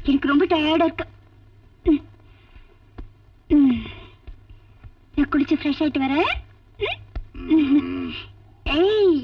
எனக்கு ரொம்ப டயர்டா இருக்கு. நான் குளிச்சு ஃப்ரெஷ் ஆயிட்டு வரேன். ஏய்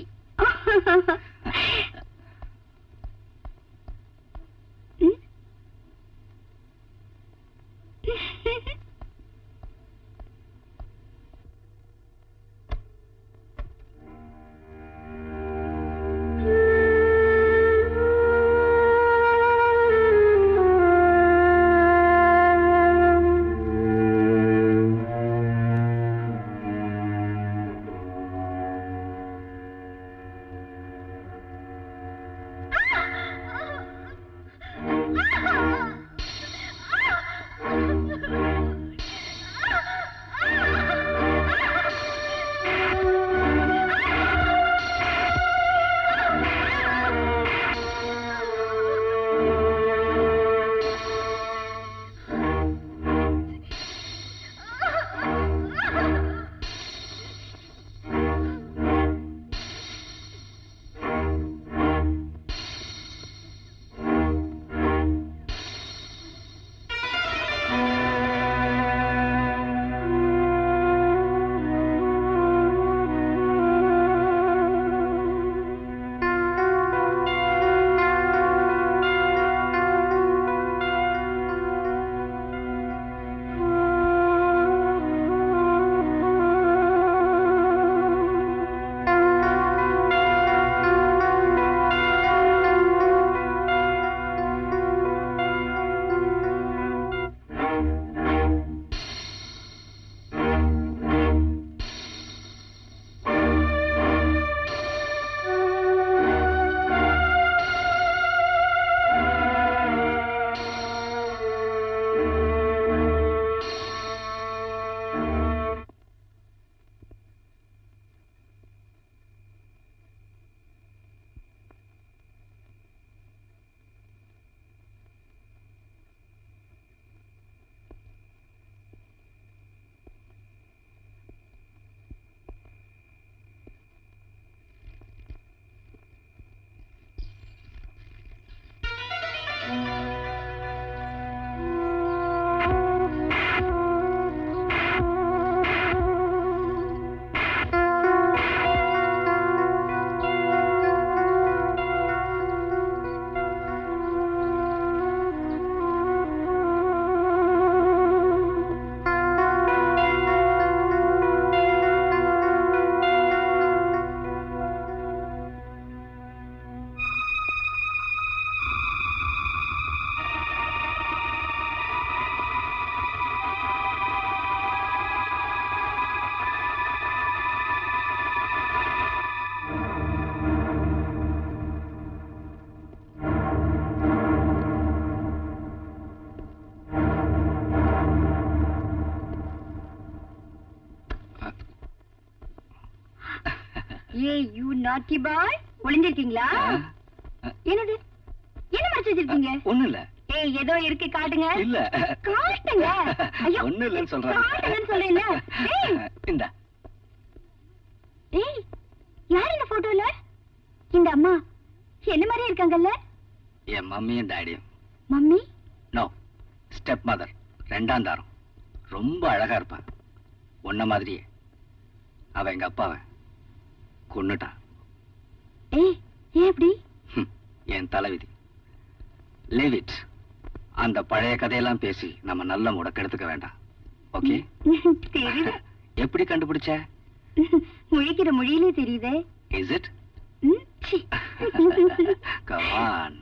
ஏய் யூ நாட்டி பாய், ஒளிஞ்சிருக்கீங்களா? என்னது என்ன மறைச்சு வச்சிருக்கீங்க? ஒண்ணு இல்ல. ஏய் ஏதோ இருக்கு, காட்டுங்க. இல்ல காட்டுங்க. ஐயோ ஒண்ணு இல்லன்னு சொல்றேன். காட்டுங்கன்னு சொல்றேன்ல. ஏய் இந்த ஏய் யார் இந்த போட்டோல? இந்த அம்மா என்ன மாதிரி இருக்காங்கல்ல? என் மம்மியும் டாடியும். மம்மி? நோ, ஸ்டெப் மதர், ரெண்டாம் தாரம். ரொம்ப அழகா இருப்பா, உன்ன மாதிரியே. அவ எங்க அப்பாவை கொன்னுட்டான். ஏய் ஏன் அப்படி? என் தலைவிதி. Leave it. அந்த பழைய கதையெல்லாம் பேசி நம்ம நல்ல முடக்கெடுத்துக்க வேண்டாம். ஓகே? தெரியுது. எப்படி கண்டுபிடிச்ச? முழிக்கிற மொழியிலே தெரியுதே. Is it? Come on.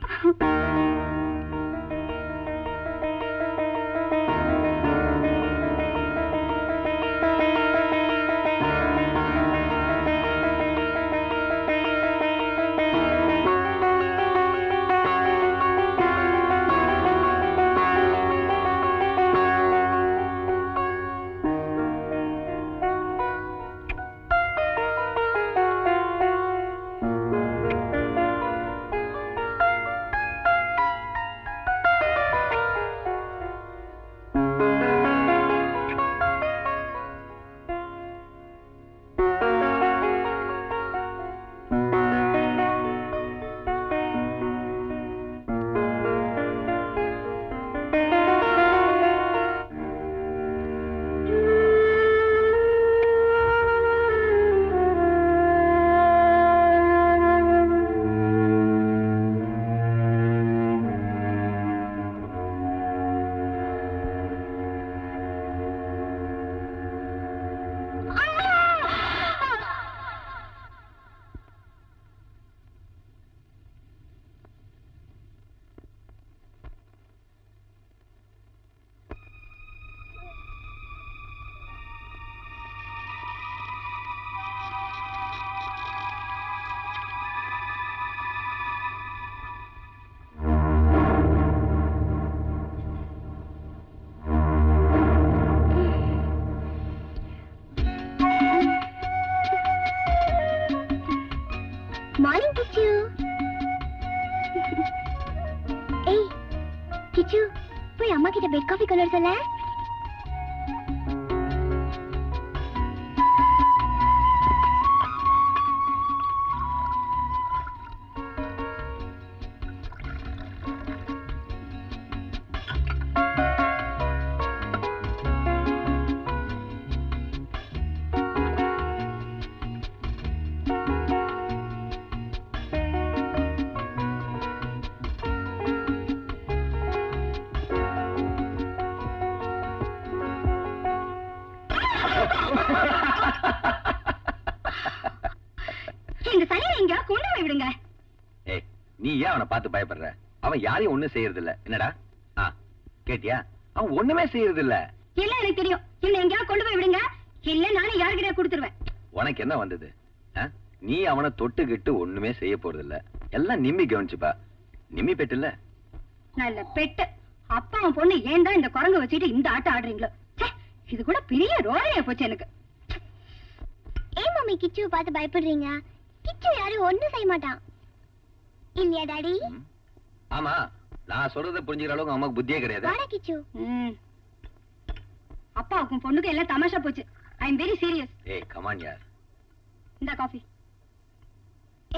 கிச்சு போய் அம்மா கிட்ட பெட் காஃபி கொண்டு வர சொல்ல. நீ ஏன் அவனை பார்த்து பயப்படுற? அவன் யாரையும் ஒண்ணும் செய்யறது இல்ல. என்னடா கேட்டியா? அவன் ஒண்ணுமே செய்யறது இல்ல. இல்ல எனக்கு தெரியும். என்ன எங்கேயாவது கொண்டு போய் விடுங்க, இல்ல நானே யாருக்கிட்ட கொடுத்துருவேன். உனக்கு என்ன வந்தது? நீ அவனை தொட்டுக்கிட்டு ஒண்ணுமே செய்ய போறது இல்ல. எல்லாம் நிம்மி கவனிச்சுப்பா. நிம்மி பெட்டு இல்ல, நல்ல பெட்டு. அப்பா அவன் பொண்ணு ஏன் தான் இந்த குரங்கு வச்சுட்டு இந்த ஆட்டம் ஆடுறீங்களோ? இது கூட பெரிய ரோலையா போச்சு எனக்கு. ஏன் மம்மி கிச்சுவை பார்த்து பயப்படுறீங்க? கிச்சு யாரும் ஒண்ணும் செய்ய மாட்டான் இல்லையா டாடி? ஆமா, நான் சொல்றத புரிஞ்சுக்கிற அளவுக்கு அம்மாக்கு புத்தியே கிடையாது. வாடா கிச்சு. அப்பாவுக்கும் பொண்ணுக்கு எல்லாம் தமாஷா போச்சு. ஐ அம் வெரி சீரியஸ். ஏய் கம் ஆன் யார். இந்த காஃபி.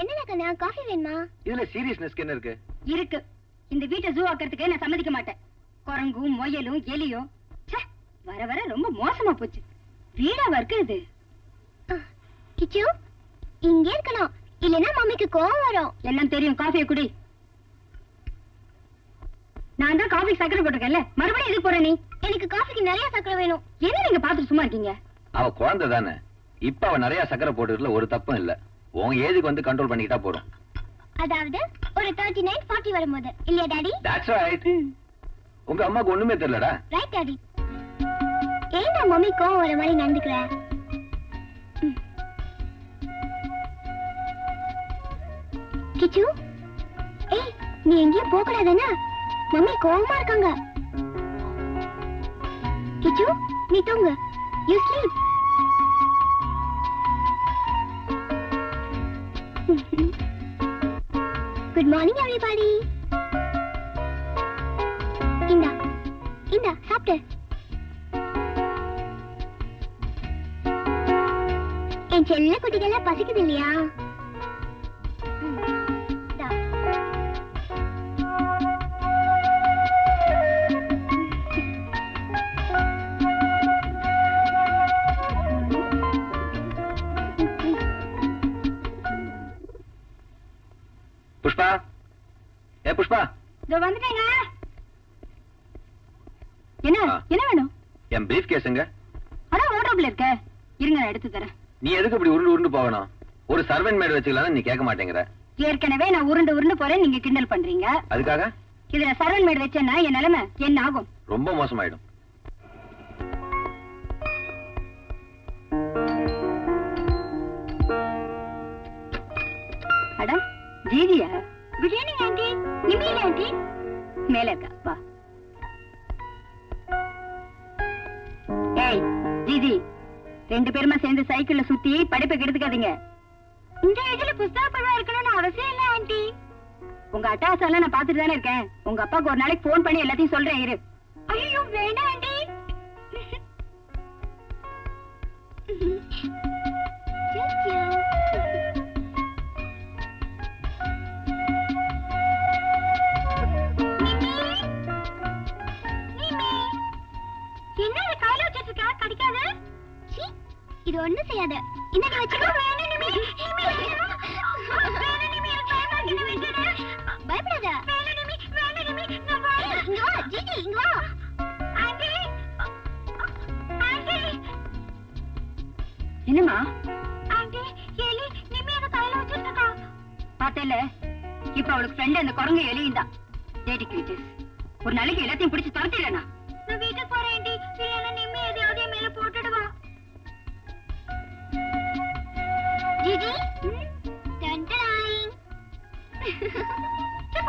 என்னடா கண்ணா, காஃபி வேணுமா? இதுல சீரியஸ்னஸ் என்ன இருக்கு? இருக்கு. இந்த வீட்டை ஜூ ஆக்கிறதுக்கு நான் சம்மதிக்க மாட்டேன். குரங்கும் முயலும் எலியும் வர வர ரொம்ப மோசமா போச்சு. வீடா இருக்கு இது. கிச்சு இங்க இருக்கணும், இல்லனா மம்மிக்கு கோவம் வரும். எல்லாம் தெரியும். காஃபியை குடி. நான் தான் காஃபி சக்கரை போட்டிருக்கேன்ல, மறுபடியும் எதுக்கு போற நீ? எனக்கு காஃபிக்கு நிறைய சக்கரை வேணும். என்ன நீங்க பாத்துட்டு சும்மா இருக்கீங்க? அவ குழந்தை தானே, இப்ப அவ நிறைய சக்கரை போட்டுறதுல ஒரு தப்பும் இல்ல. உன் ஏஜுக்கு வந்து கண்ட்ரோல் பண்ணிக்கிட்டா போறோம். அதாவது ஒரு 39 40 வரும்போது இல்லையா டாடி? That's right. உங்க அம்மாக்கு ஒண்ணுமே தெரியலடா. Right daddy. ஏன்டா மம்மி கோவம் வர மாதிரி நடந்துக்கிற? கிச்சு ஏய், நீ எங்கேயும் போக கூடாதுன்னா மம்மி கோவமா இருக்காங்க. கிச்சு நீ தூங்கு. You sleep. Good morning everybody. இந்தா இந்தா சாப்பிடு. என் செல்ல குட்டிகள பசிக்குது இல்லையா? புஷ்பா, ஏ புஷ்பா. இதோ வந்துட்டேங்க. என்ன என்ன வேணும்? என் பிரீஃப் கேஸுங்க. அட வாட்ரூம்ல இருக்க. இருங்க நான் எடுத்து தரேன். நீ எதுக்கு இப்படி உருண்டு உருண்டு போகணும்? ஒரு சர்வெண்ட் மேட் வச்சுக்கலாம், நீ கேட்க மாட்டேங்கிற. ஏற்கனவே நான் உருண்டு உருண்டு போறேன், நீங்க கிண்டல் பண்றீங்க. அதுக்காக இதுல சர்வெண்ட் மேட் வச்சேன்னா என் நிலைமை என்ன ஆகும்? ரொம்ப மோசமாயிடும். அட ஜீதியா? Good evening aunty. நிமில ஆண்டி மேல இருக்கா? வா. ஏய் ஜீதி, ரெண்டு பேருமா சேர்ந்து சைக்கிள்ல சுத்தி படிப்பை கெடுத்துக்காதீங்க. இந்த ஏஜ்ல புஸ்தக பருவம் இருக்கணும்னு அவசியம் இல்ல ஆண்டி. உங்க அட்டாசெல்லாம் நான் பாத்துட்டு தானே இருக்கேன். உங்க அப்பாவுக்கு ஒரு நாளைக்கு போன் பண்ணி எல்லாத்தையும் சொல்றேன் இரு. ஐயோ வேண்டாம் ஆண்டி. என்ன கையில வச்சிட்டு இருக்க? கடிக்காது. இது ஒண்ணு செய்யாத. இன்னைக்கு வச்சுக்கோ. பயப்படாத. என்னமா? பார்த்தேல, இப்ப அவளுக்கு ஃப்ரெண்ட் அந்த குரங்கு எலியும் தான். ஒரு நாளைக்கு எல்லாத்தையும் பிடிச்சு துரத்திடனா? நான் வீட்டுக்கு போறேன் ஆண்டி. இல்லைன்னா நிம்மி எதையாவது மேல போட்டுடுவா. ஜிஜி டன்டலைன்.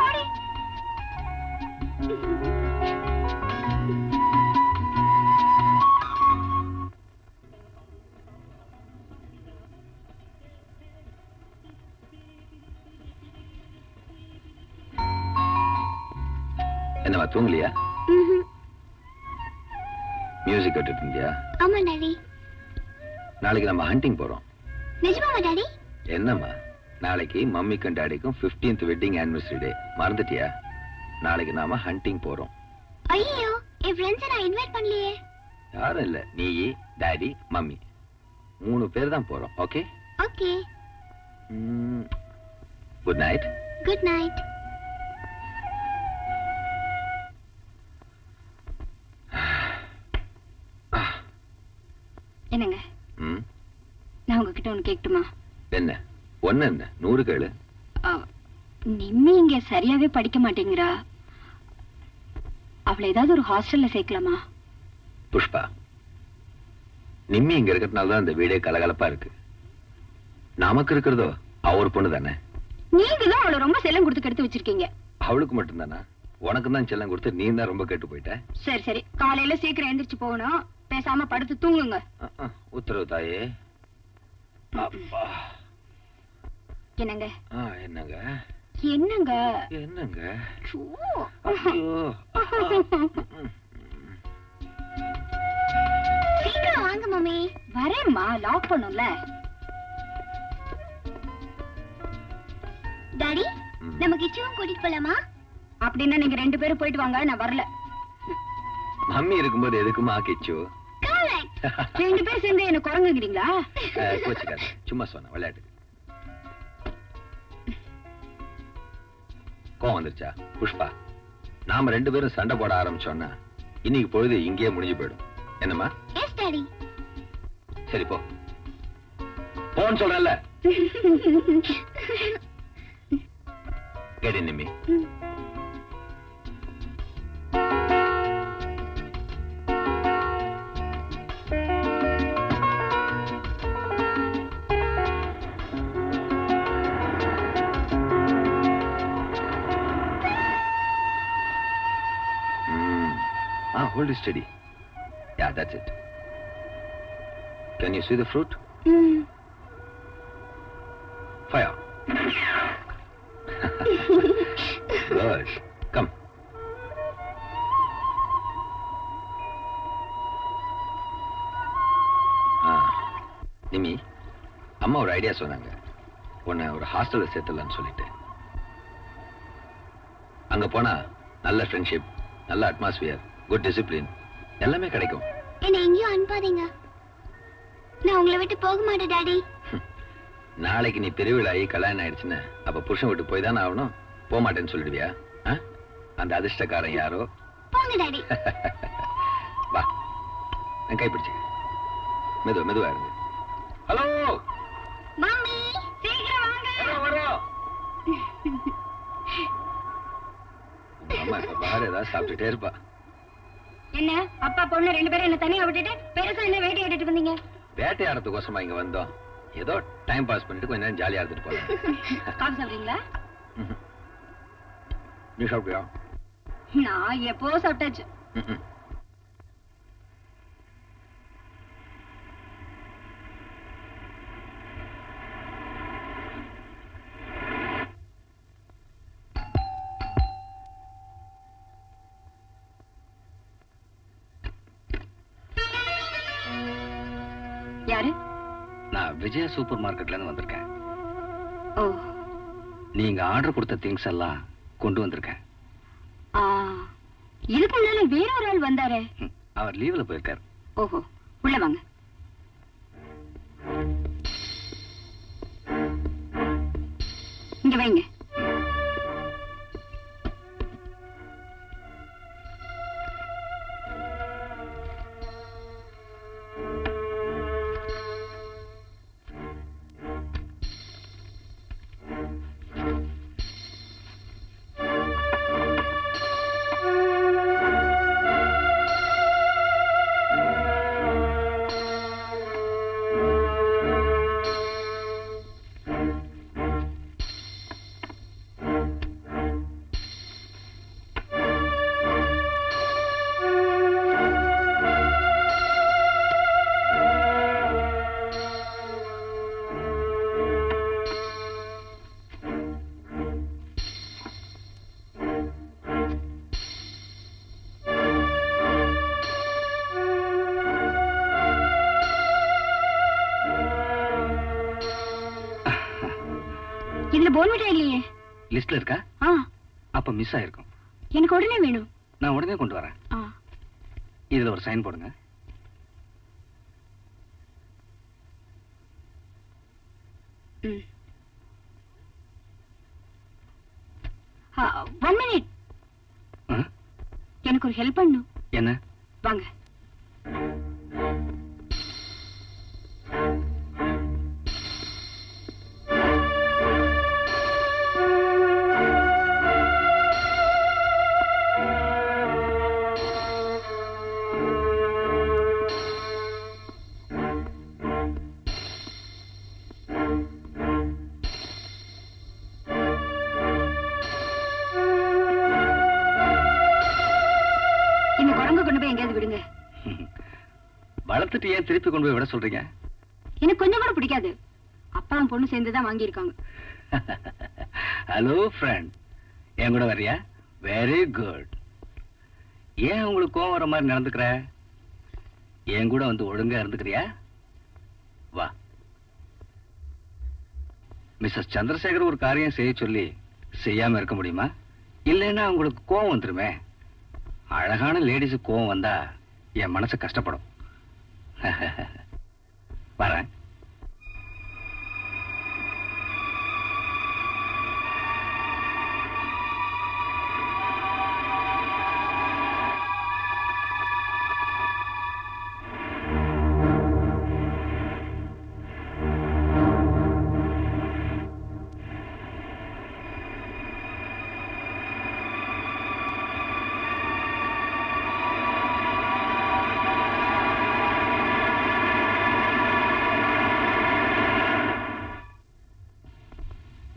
போடி. என்னவா? என்னவா தூங்கலையா? ம்ஹும். மியூசிக் கேட்டுட்டு இருந்தியா? ஆமா டாடி. நாளைக்கு நம்ம ஹண்டிங் போறோம். நிஜமாவா டாடி? என்னம்மா, நாளைக்கு மம்மிக்கும் டாடிக்கும் 15th வெட்டிங் ஆனிவர்சரி டே. மறந்துட்டியா? நாளைக்கு நாம ஹண்டிங் போறோம். ஐயோ, என் ஃப்ரெண்ட்ஸை நான் இன்வைட் பண்ணலையே. யாரும் இல்ல, நீ, டாடி, மம்மி 3 பேர் தான் போறோம். Okay? Okay. Good night. Good night. என்னங்க, நான் உங்ககிட்ட ஒன்று கேட்கட்டுமா? என்ன? ஒன்னு என்ன 100 கேளு. நிம்மி இங்க சரியாவே படிக்க மாட்டேங்கிறா. அவளை ஏதாவது ஒரு ஹாஸ்டல்ல சேர்க்கலாமா? புஷ்பா, நிம்மி இங்க இருக்கிறதுனால தான் இந்த வீடே கலகலப்பா இருக்கு. நமக்கு இருக்கிறதோ அவர் பொண்ணு தானே. நீங்க தான் அவளை ரொம்ப செல்லம் கொடுத்து கெடுத்து வச்சிருக்கீங்க. அவளுக்கு மட்டும்தானா? உனக்கு தான் செல்லம் கொடுத்து நீ தான் ரொம்ப கேட்டு போயிட்ட. சரி சரி, காலையில சீக்கிரம் எந்திரிச்சு போகணும். பேசாம படுத்து தூங்குங்க. உத்தரவு தாயே. அப்பா. என்னங்க? என்னங்க? என்னங்க? என்னங்க? சூ. சீக்கிரம் வாங்க மம்மி. வரேம்மா, லாக் பண்ணும்ல. டாடி, நம்ம கிச்சுவும் கூட்டிட்டு போலாமா? அப்படின்னா நீங்க 2 பேரும் போயிட்டு வாங்க, நான் வரல. மம்மி இருக்கும்போது எதுக்குமா கிச்சு? 2 பேர் சேர்ந்து என்ன குரங்குங்கிறீங்களா? கோச்சுக்காத, சும்மா சொன்ன விளையாட்டு. கோவம் வந்துருச்சா? புஷ்பா, நாம 2 பேரும் சண்டை போட ஆரம்பிச்சோம்னா இன்னைக்கு பொழுது இங்கேயே முடிஞ்சு போயிடும். என்னம்மா? Yes daddy. சரி போ, போன்னு சொல்றேன்ல. கேடு Nimmi. Hold it steady. Yeah, that's it. Can you see the fruit? Fire. Good. Come. நிமி, அம்மா ஒரு ஐடியா சொன்னாங்க. உன்னை ஒரு ஹாஸ்டல்ல சேர்த்துடலான்னு சொல்லிட்டு. அங்க போனா நல்ல ஃப்ரெண்ட்ஷிப், நல்ல அட்மாஸ்பியர், குட் டிசிப்ளின் எல்லாமே கிடைக்கும். என்ன எங்கேயும் அனுப்பாதீங்க. நான் உங்களை விட்டு போக மாட்டேன் டாடி. நாளைக்கு நீ பெரியவளாகி கல்யாணம் ஆயிடுச்சுன்னு அப்ப புருஷன் விட்டு போய் தானே ஆகணும். போக மாட்டேன்னு சொல்லிடுவியா? அந்த அதிர்ஷ்டக்காரன் யாரோ. போங்க டாடி. வா, நான் கைப்பிடிச்சு. மெதுவா இருந்து. ஹலோ மம்மி, சீக்கிரம் வாங்க. வரோம். அம்மா இப்ப பாரு ஏதாவது சாப்பிட்டுட்டே இருப்பா. என்ன அப்பா பொண்ணு 2 பேரும் என்ன தனியா விட்டுட்டு பெருசா என்ன வேட்டை ஆடிட்டு வந்தீங்க? வேட்டையாடுறதுக்கோசமா இங்க வந்தோம். ஏதோ டைம் பாஸ் பண்ணிட்டு கொஞ்ச நேரம் ஜாலியா இருந்துட்டு போறோம். காஃபி சாப்பிடுறீங்களா? நீ சாப்பிட்டியா? நான் எப்போ சாப்பிட்டாச்சு. யாரு? நான் விஜயா சூப்பர் மார்க்கெட்ல இருந்து வந்திருக்கேன். ஓ, நீங்க ஆர்டர் கொடுத்த திங்ஸ் எல்லாம் கொண்டு வந்திருக்கேன். இதுக்கு முன்னால வேற ஒரு ஆள் வந்தாரே. அவர் லீவ்ல போயிருக்காரு. ஓஹோ, உள்ள வாங்க. இங்க வைங்க. இதுல போன்விட்டா இல்லையே. லிஸ்ட்ல இருக்கா? ஆ, அப்ப மிஸ் ஆயிருக்கும். எனக்கு உடனே வேணும். நான் உடனே கொண்டு வரேன். ஆ, இதுல ஒரு சைன் போடுங்க. ம். 1 மினிட். எனக்கு ஒரு ஹெல்ப் பண்ணும். என்ன? வாங்க. இந்த குரங்கு கொண்டு போய் எங்கேயாவது விடுங்க. வளர்த்துட்டு ஏன் திருப்பி கொண்டு போய் விட சொல்றீங்க? எனக்கு கொஞ்சம் கூட பிடிக்காது. அப்பாவும் பொண்ணு சேர்ந்துதான் வாங்கியிருக்காங்க. ஹலோ ஃப்ரெண்ட், என் கூட வரியா? Very good. ஏன் உங்களுக்கு கோவம் வர மாதிரி நடந்துக்கிற? என் கூட வந்து ஒழுங்கா இருந்துக்கிறியா? வா. மிஸ்ஸஸ் சந்திரசேகர் ஒரு காரியம் செய்ய சொல்லி செய்யாம இருக்க முடியுமா? இல்லைன்னா உங்களுக்கு கோவம் வந்துருமே. அழகான லேடிஸு கோவம் வந்தா என் மனசு கஷ்டப்படும். வரேன்.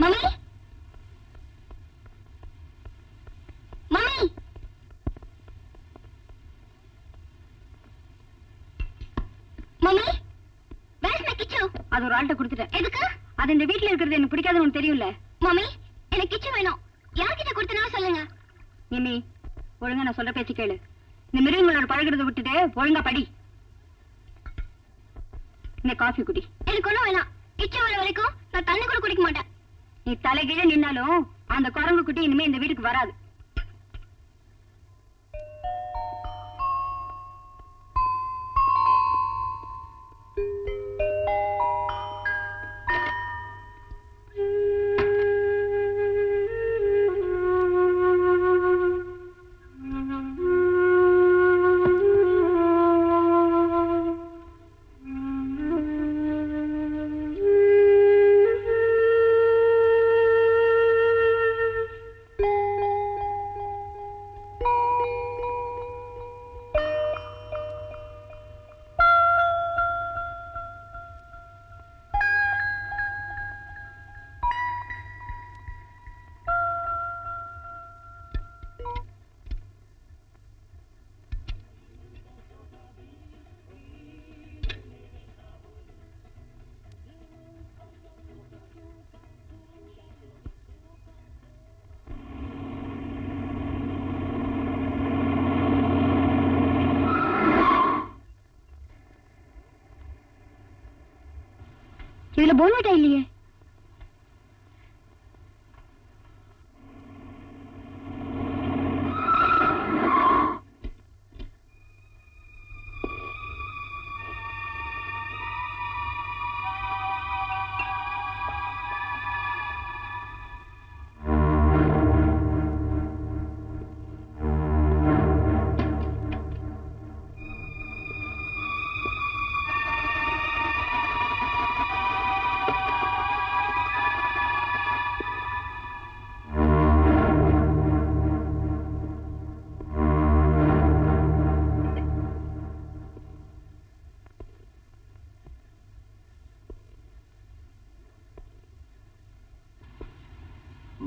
Mummy, mummy, mummy, where's my கிச்சு? அது ஒரு ஆள்கிட்ட கொடுத்துட்டேன். எதுக்கு? அது இந்த வீட்ல இருக்கிறது எனக்கு பிடிக்காதுன்னு உனக்கு தெரியும்ல. மம்மி, எனக்கு கிச்சு வேணும். யார்கிட்ட கொடுத்தனா சொல்லுங்க. நிமி, ஒழுங்கா நான் சொல்ற பேச்சு கேளு. இந்த மிருகங்களோட பழகுறத விட்டுட்டு ஒழுங்கா படி. இந்த காஃபி குடி. எனக்கு ஒண்ணும் வேணாம். கிச்சு வர வரைக்கும் நான் தண்ணி கூட குடிக்க மாட்டேன். நீ தலைகீழ நின்னாலும் அந்த குரங்கு குட்டி இனிமே இந்த வீட்டுக்கு வராது. இதுல போன்விட்டா இல்லையே.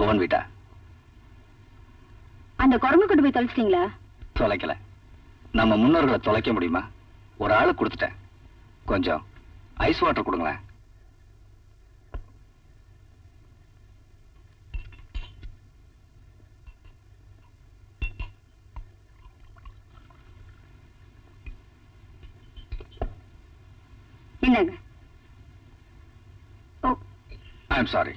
போன்விட்டா. அந்த குரங்கு கொண்டு போய் தொலைச்சிட்டீங்களா? தொலைக்கல. நம்ம முன்னோர்களை தொலைக்க முடியுமா? ஒரு ஆளு கொடுத்துட்டேன். கொஞ்சம் ஐஸ் வாட்டர் கொடுங்களேன். என்னங்க? ஓ, ஐ எம் சாரி.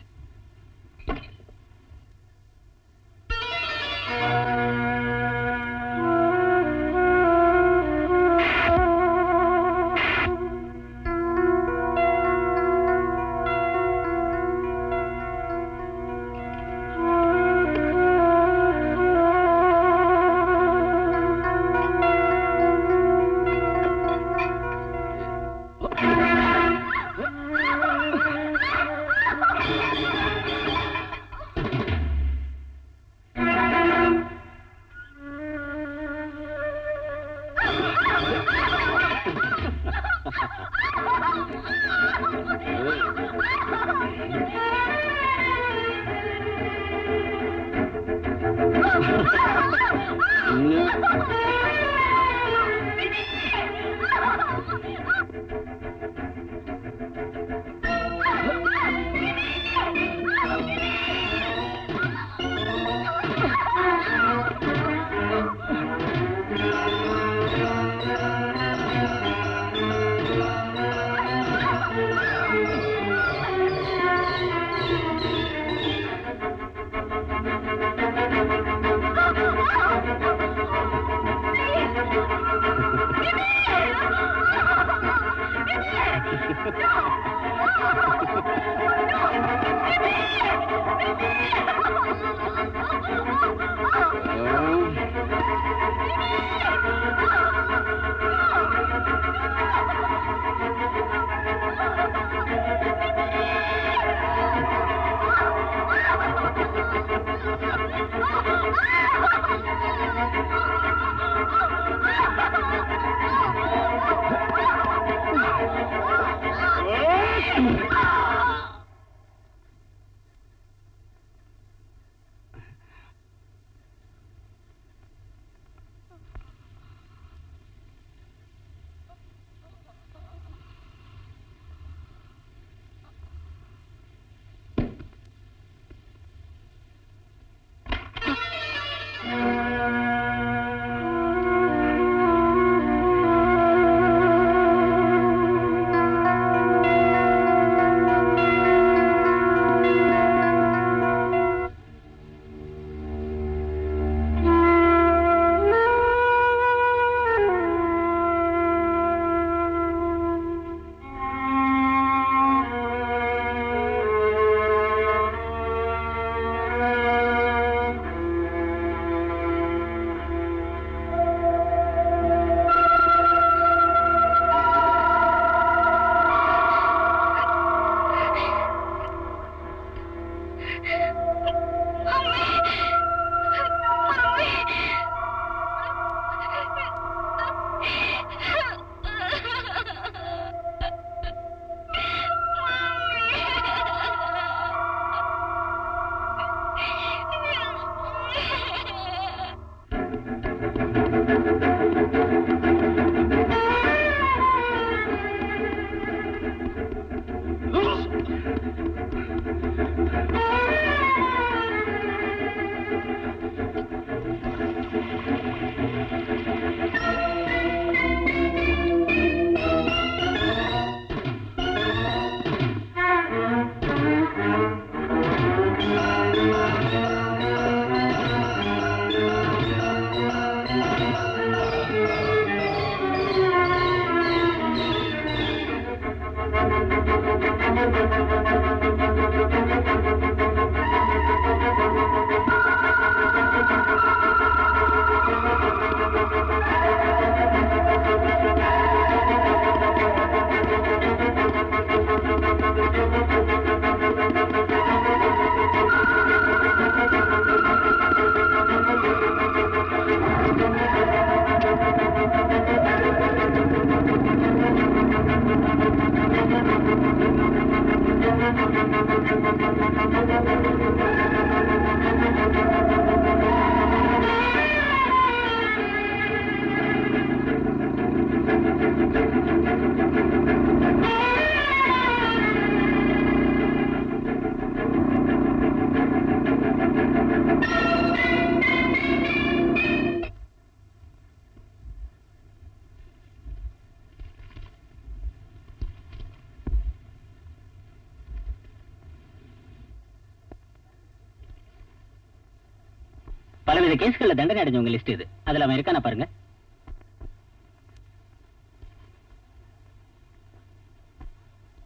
பலவித கேஸ்கள்ல தண்டனை அடைஞ்சவங்க லிஸ்ட் இது. அதுல அவன் இருக்கான பாருங்க.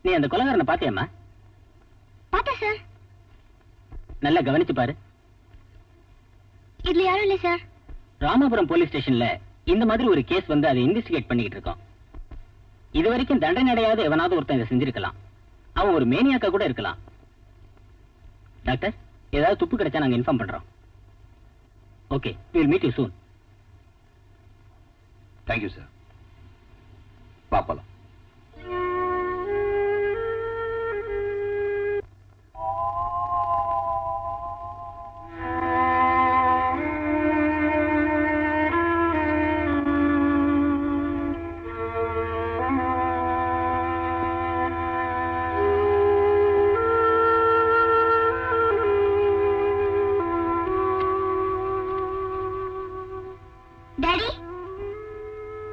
நீ அந்த கொலைகாரனை பாத்தியம்மா? பார்த்தேன் சார். நல்லா கவனிச்சு பாரு. இதுல யாரும் இல்ல சார். ராமாபுரம் போலீஸ் ஸ்டேஷன்ல இந்த மாதிரி ஒரு கேஸ் வந்து அதை இன்வெஸ்டிகேட் பண்ணிட்டு இருக்கோம். இது வரைக்கும் தண்டனை அடையாத எவனாவது ஒருத்தன் இதை செஞ்சிருக்கலாம். அவன் ஒரு மேனியாக்கா கூட இருக்கலாம். டாக்டர், ஏதாவது துப்பு கிடைச்சா நாங்க இன்ஃபார்ம் பண்றோம். Okay, we will meet you soon. Thank you sir. பாப்பலாம். டாடி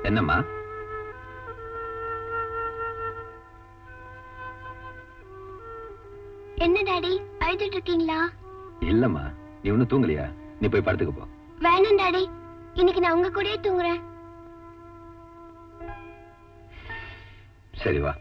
என்னம்மா? என்ன டாடி அழுதுட்டு இருக்கீங்களா? இல்லம்மா, நீ ஒன்னும் தூங்கலையா? நீ போய் படுத்துக்க போ. வேணாம் டாடி, இன்னைக்கு நான் உங்க கூடயே தூங்குறேன். சரி வா.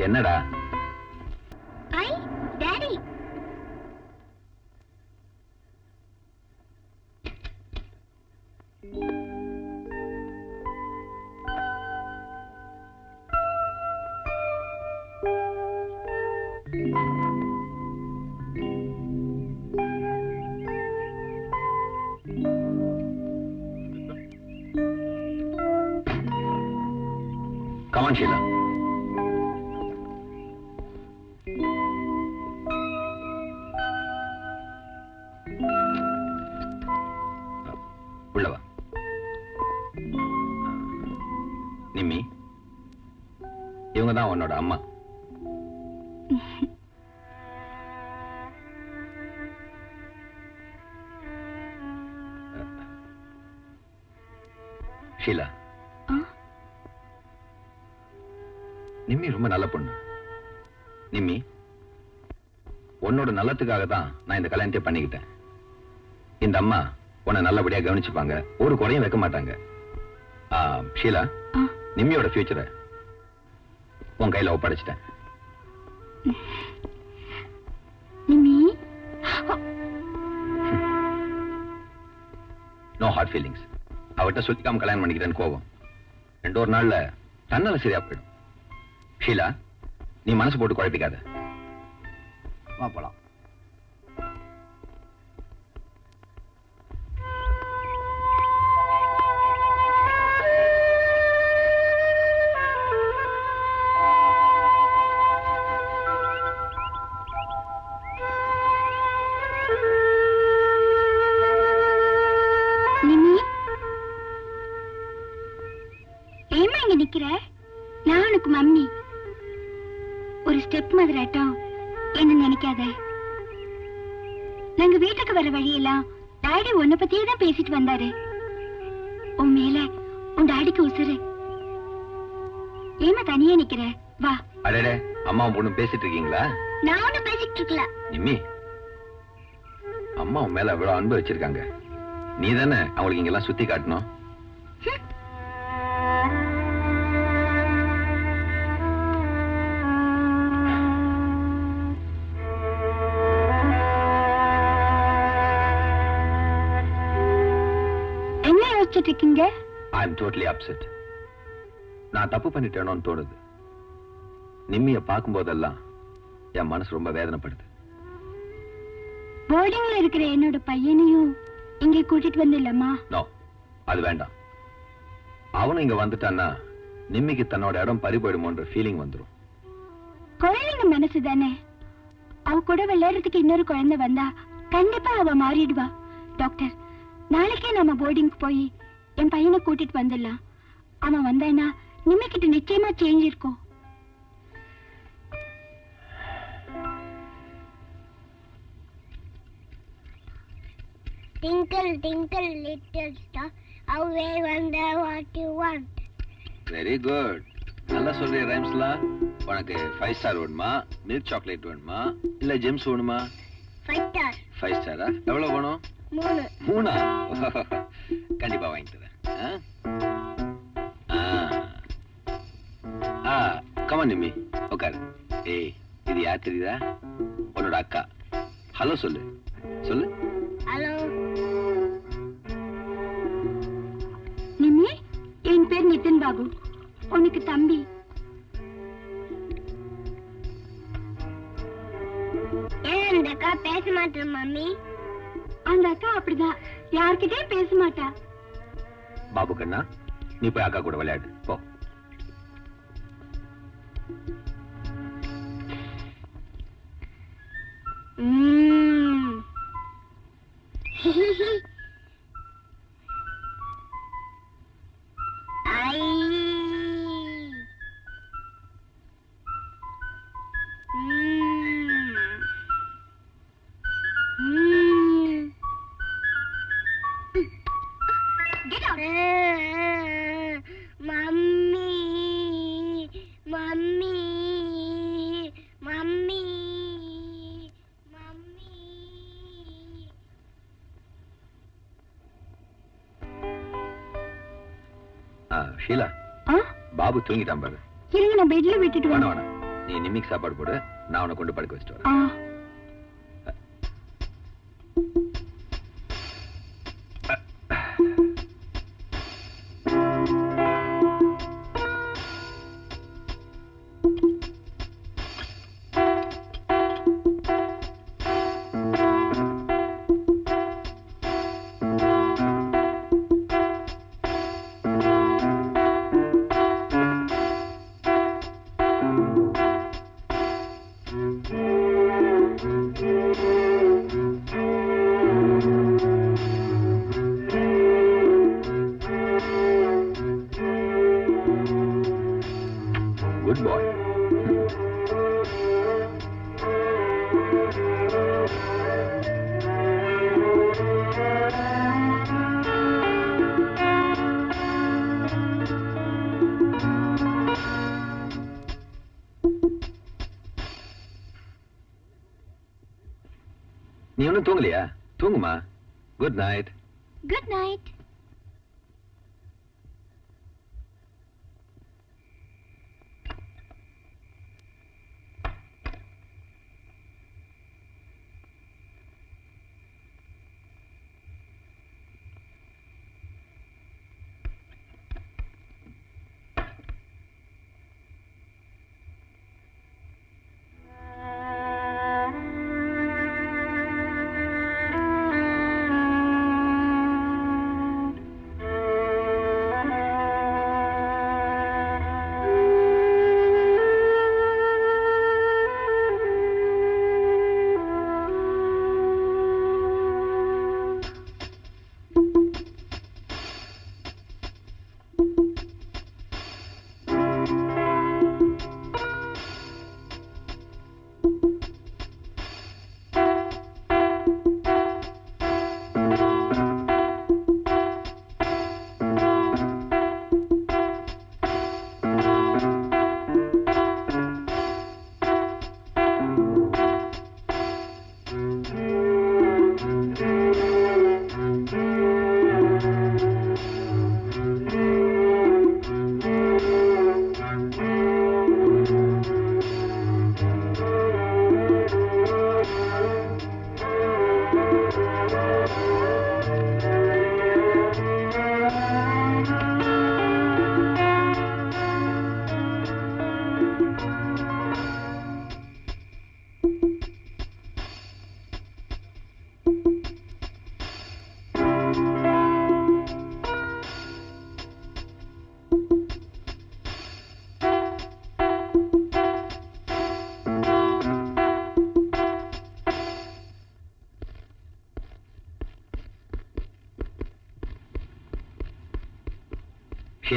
என்னடா? ஐ டாடி, Come on, Sheila. உள்ளவா. நிம்மி, இவங்க தான் உன்னோட அம்மா. ஷீலா, நிம்மி ரொம்ப நல்ல பொண்ணு. நிம்மி, உன்னோட நல்லத்துக்காக தான் நான் இந்த கல்யாணத்தை பண்ணிக்கிட்டேன். இந்த அம்மா உன்னை நல்லபடியா கவனிச்சுப்பாங்க, ஒரு குறையும் வைக்க மாட்டாங்க. ஷீலா, நிம்மியோட ஃபியூச்சரை உன் கையில ஒப்படைச்சிட்டேன். No hard feelings. அவட்ட சொல்லிக்காம கல்யாணம் பண்ணிக்கிறேன்னு கோபம் ரெண்டு ஒரு நாள்ல தன்னால சரியா போயிடும். ஷீலா, நீ மனசு போட்டு குழப்பிக்காத. வா போலாம். ஏமா இங்க நிக்கிற? நான் உனக்கு மம்மி. ஒரு ஸ்டெப் மதுராட்டம் என்ன நினைக்காத. நாங்க வீட்டுக்கு வர வழியெல்லாம் டாடி உன்னை பத்தியே தான் பேசிட்டு வந்தாரு. உன் மேல உன் டாடிக்கு உசுரு. ஏமா தனியே நிக்கிற? வா. அடடே, அம்மாவும் பொண்ணு பேசிட்டு இருக்கீங்களா? நான் ஒண்ணு பேசிட்டு இருக்கல. நிம்மி, அம்மா உன் மேல எவ்வளவு அன்பு வச்சிருக்காங்க. நீ தானே அவங்களுக்கு இங்கெல்லாம் சுத்தி காட்டணும். யோசிச்சுட்டு இருக்கீங்க? I am totally upset. நான் தப்பு பண்ணிட்டேனோன்னு தோணுது. நிம்மிய பார்க்கும் போதெல்லாம் என் மனசு ரொம்ப வேதனைப்படுது. போர்டிங்ல இருக்கிற என்னோட பையனையும் இங்க கூட்டிட்டு வந்துடலாமா? நோ, அது வேண்டாம். அவனும் இங்க வந்துட்டான்னா நிம்மிக்கு தன்னோட இடம் பறி போயிடுமோன்ற ஃபீலிங் வந்துடும். குழந்தைங்க மனசு தானே. அவ கூட விளையாடுறதுக்கு இன்னொரு குழந்தை வந்தா கண்டிப்பா அவ மாறிடுவா. டாக்டர், நாளைக்கே நம்ம போர்டிங்க்கு போய் என் பையனை கூட்டிட்டு வந்துடலாம். அவன் வந்தானா நிம்மிக்கிட்ட நிச்சயமா சேஞ்ச் இருக்கும். Twinkle, twinkle, little star, how I wonder what you want. Very good. நல்லா சொல்றிய ரைம்ஸ்லாம். உனக்கு 5 ஸ்டார் வேணுமா, மில்க் சாக்லேட் வேணுமா, இல்ல ஜெம்ஸ் வேணுமா? 5 star. 5 ஸ்டாரா? எவ்வளவு வேணும்? 3. 3? கண்டிப்பா வாங்கி தரேன். கமான் நிம்மி, உட்காரு. ஏய், இது யார் தெரியுதா? உன்னோட அக்கா. ஹலோ சொல்லு. சொல்லு. Hello. நிம்மி, என் பேர் நிதின் பாபு. உனக்கு தம்பி. ஏன் அந்த அக்கா பேச மாட்டேன் மம்மி? அந்த அக்கா அப்படிதான், யார்கிட்டயும் பேச மாட்டா. பாபு கண்ணா, நீ போய் அக்கா கூட விளையாடு போ. Get out. Mummy mummy mummy mummy. Sheela, Babu தூங்கிட்டான் பாரு. இருங்க, நான் பெட்ல விட்டுட்டு வேணாம் வரேன். வேணாம், நீ நிம்மிக்கு சாப்பாடு போடு, நான் அவனை கொண்டு படுக்க வச்சுட்டு வரேன். Good boy. நீ ஒன்னும் தூங்கலையா? தூங்குமா. Good night. Good night.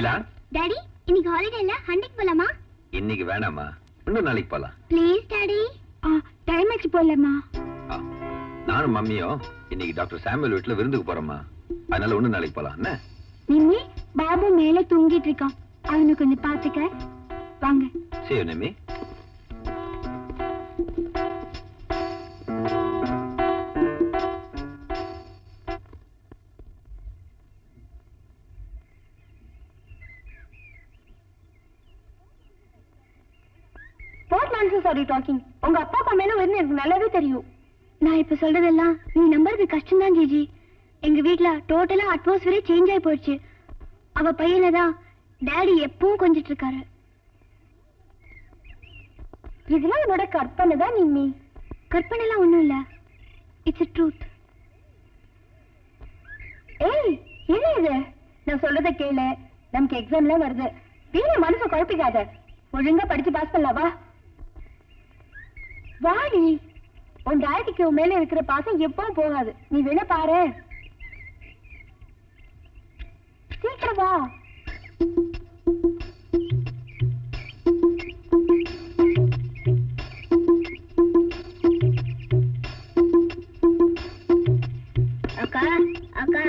Sheela, daddy இன்னைக்கு ஹாலிடே இல்ல, ஹண்டிக்கு போலாமா? இன்னைக்கு வேணாமா, இன்னொரு நாளைக்கு போலாம். Please daddy. டைம் ஆச்சு போலாமா? நானும் மம்மியும் இன்னைக்கு டாக்டர் சாமுவேல் வீட்டுல விருந்துக்கு போறோமா, அதனால இன்னொரு நாளைக்கு போலாம். என்ன நிம்மி, பாபு மேல தூங்கிட்டு இருக்கான், அவனை கொஞ்சம் பாத்துக்க. வாங்க. சரி Nimmi. What nonsense are you talking? உங்க அப்பா அம்மா மேல வந்து எனக்கு நல்லாவே தெரியும். நான் இப்ப சொல்றதெல்லாம் நீ நம்புறது கஷ்டம் தான் ஜிஜி. எங்க வீட்ல டோட்டலா அட்மாஸ்பியரே சேஞ்ச் ஆயி போயிடுச்சு. அவ பையனை தான் டாடி எப்பவும் கொஞ்சிட்டு இருக்காரு. இதெல்லாம் உன்னோட கற்பனை தான் நிம்மி. கற்பனை எல்லாம் ஒண்ணும் இல்ல, இட்ஸ் a truth. ஏய், என்ன இது? நான் சொல்றத கேளு, நமக்கு எக்ஸாம்லாம் வருது. வீண மனசை குழப்பிக்காத, ஒழுங்கா படிச்சு பாஸ் பண்ணலாவா? வாடி, உன் டாடிக்கு உன் மேல இருக்கிற பாசம் எப்பவும் போகாது. நீ வேணா பாரு, சீக்கிரம் வா. அக்கா அக்கா,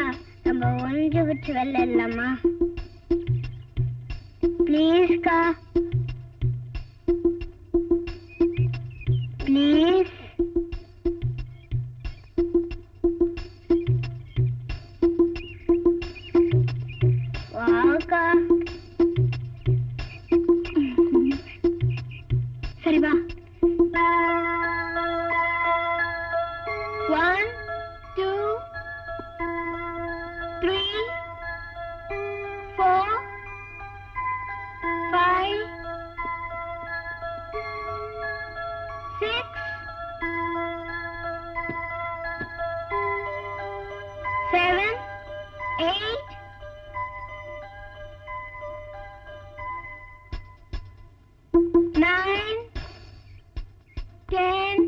நம்ம ஒன்று விட்டு வெளில இல்லாமா? ப்ளீஸ்க்கா, ப்ளீஸ். வாக்கா. சரி வா. 1 2 3 4 5 6 7 8 9 10.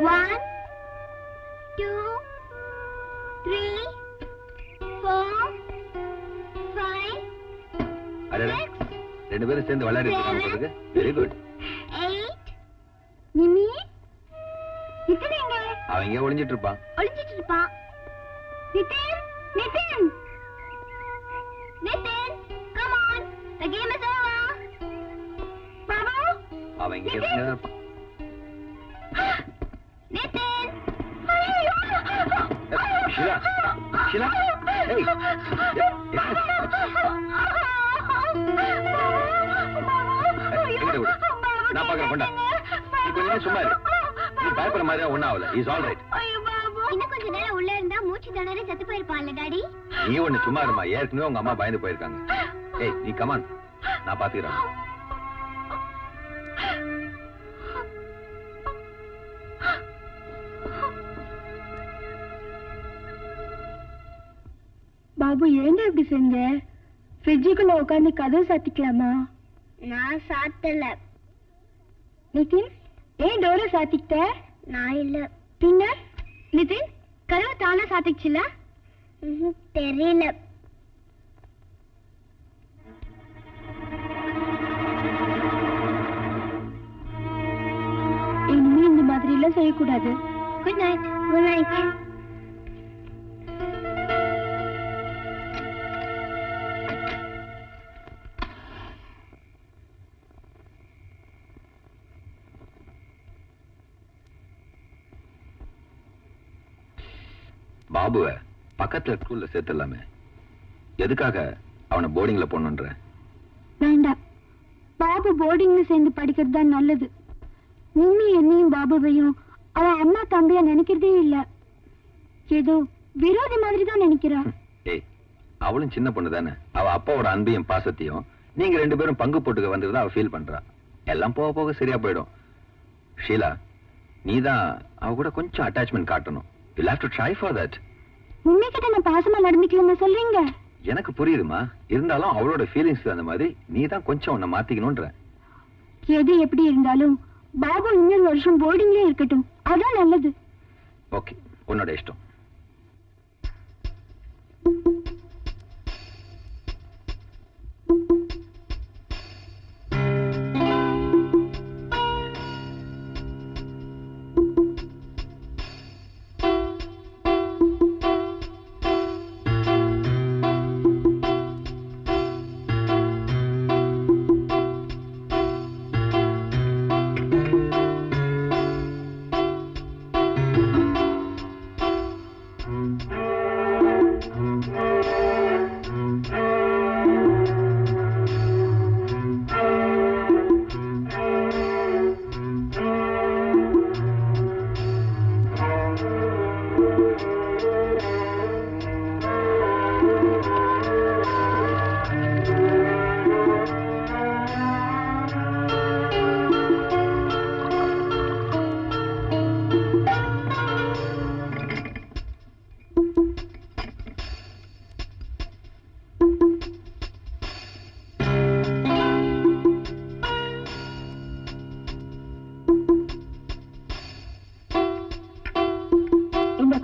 One, 2, 3, 4, 5, அடடே, 6, ரெண்டு பேரும் சேர்ந்து விளையாடுறதுக்கு வெரி குட். 8. நிம்மி, நித்தின் எங்க? அவன் இங்கே ஒளிஞ்சிட்டு இருப்பான். ஒளிஞ்சிட்டு இருப்பான். Nitin, Nitin, Nitin, come on. The game is over. Babu, அவன் இங்கே இருப்பான். Nitin. ஷீலா, ஷீலா, ஏய், எங்கிட்ட விடு, நான் பாக்குறேன். கொண்டா, நீ கொஞ்ச நேரம் சும்மா இரு. நீ பயப்படுற மாதிரியா ஒன்னும் ஆகல. Is all right. இன்னும் கொஞ்ச நேரம் உள்ள இருந்தா மூச்சு திணறி செத்து போயிருப்பான்ல டாடி. நீ ஒண்ணு சும்மா இருமா, ஏற்கனவே உங்க அம்மா பயந்து போயிருக்காங்க. ஏய், நீ கமான், நான் பாத்துக்கிறேன். பாபு ஏன்டா இப்படி செஞ்ச? ஃப்ரிட்ஜுக்குள்ள உட்காந்து கதவு சாத்திக்கலாமா? நான் சாத்தல. நிதின், ஏன் டோரை சாத்திக்கிட்ட? நான் இல்ல. பின்ன நிதின், கதவு தானா சாத்திச்சுல? தெரியல. இனிமே இந்த மாதிரி எல்லாம் செய்யக்கூடாது. Good night. Good night. பாபுவ பக்கத்துல ஸ்கூல்ல சேர்த்துலாமே. எதுக்காக அவனை போர்டிங்ல போடணுன்ற? வேண்டாம், பாபு போர்டிங்ல சேர்ந்து படிக்கிறது தான் நல்லது. நிம்மி என்னையும் பாபுவையும் அவன் அம்மா தம்பியா நினைக்கிறதே இல்ல. ஏதோ விரோதி மாதிரி தான் நினைக்கிறா. ஏய், அவளும் சின்ன பொண்ணு தானே. அவ அப்பாவோட அன்பையும் பாசத்தையும் நீங்க 2 பேரும் பங்கு போட்டுக்க வந்ததை அவ ஃபீல் பண்றா. எல்லாம் போக போக சரியா போயிடும். ஷீலா, நீதான் அவ கூட கொஞ்சம் அட்டாச்மெண்ட் காட்டணும். You'll have to try for that. உண்மை கிட்ட நான் பாசமா நடந்துக்கலன்னு சொல்றீங்க. எனக்கு புரியுதுமா. இருந்தாலும் அவளோட ஃபீலிங்ஸ் அந்த மாதிரி நீ தான் கொஞ்சம் உன்னை மாத்திக்கணும்ன்ற. எது எப்படி இருந்தாலும் பாபு இன்னொரு வருஷம் போர்டிங்லயே இருக்கட்டும். அதான் நல்லது. ஓகே, உன்னோட இஷ்டம்.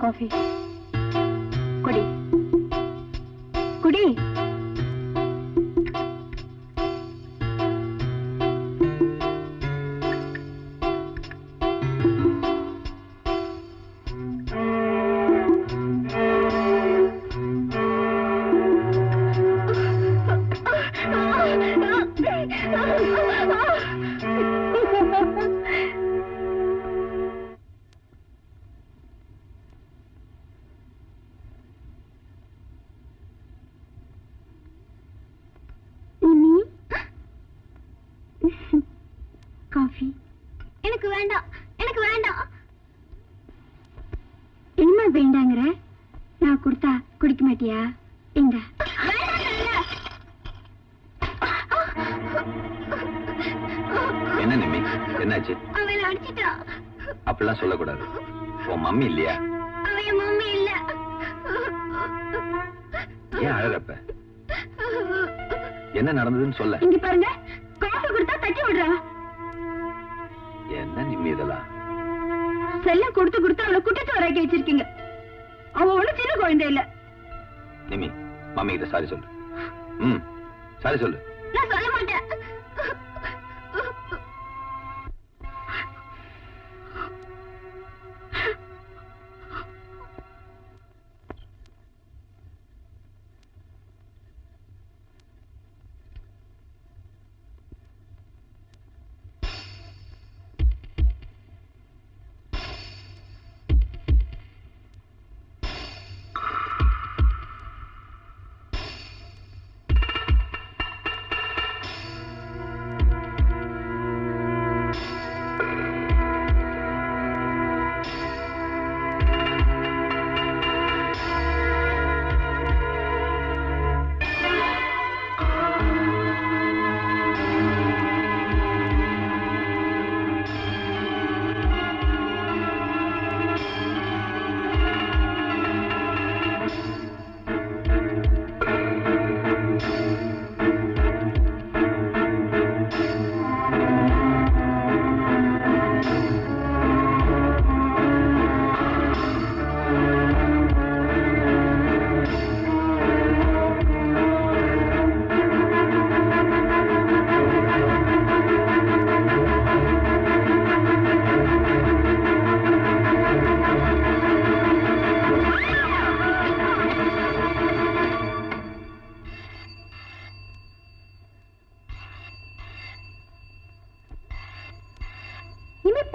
காஃபி குடி குடி. காஃபி எனக்கு வேண்டாம், எனக்கு வேண்டாம். என்ன வேண்டாங்கிற? நான் கொடுத்தா குடிக்க மாட்டியா? இங்க என்ன நிம்மி, என்னாச்சு? அவன் அடிச்சிட்டான். அப்படிலாம் சொல்லக்கூடாது. உன் மம்மி இல்லையா? அவன் மம்மி இல்ல. ஏன் அழறப்ப? என்ன நடந்ததுன்னு சொல்ல. இங்க பாருங்க, காஃபி கொடுத்தா தட்டி விடுறா. என்ன நிம்மி இதெல்லாம்? செல்லம் கொடுத்து கொடுத்து அவளை குட்டிட்டு வராக்கி வச்சிருக்கீங்க. அவ ஒண்ணு சின்ன குழந்தை இல்ல. நிம்மி, மம்மி கிட்ட சாரி சொல்லு. சாரி சொல்லு. நான் சொல்ல மாட்டேன்.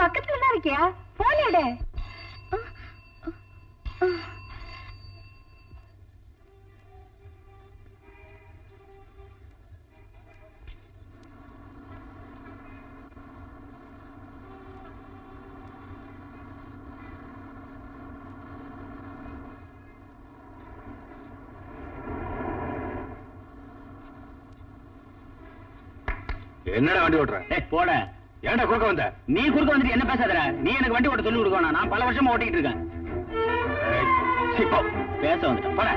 பக்கத்துல தான் இருக்கியா? போன் எடு. என்னடா வண்டி ஓட்டுற? போட. ஏன்டா குறுக்க வந்த? நீ குறுக்க வந்துட்டு என்ன பேசாதடா? நீ எனக்கு வண்டி ஓட்ட சொல்லி கொடுக்கணும். நான் பல வருஷமா ஓட்டிட்டு இருக்கேன். பேச வந்துட்டேன். போட.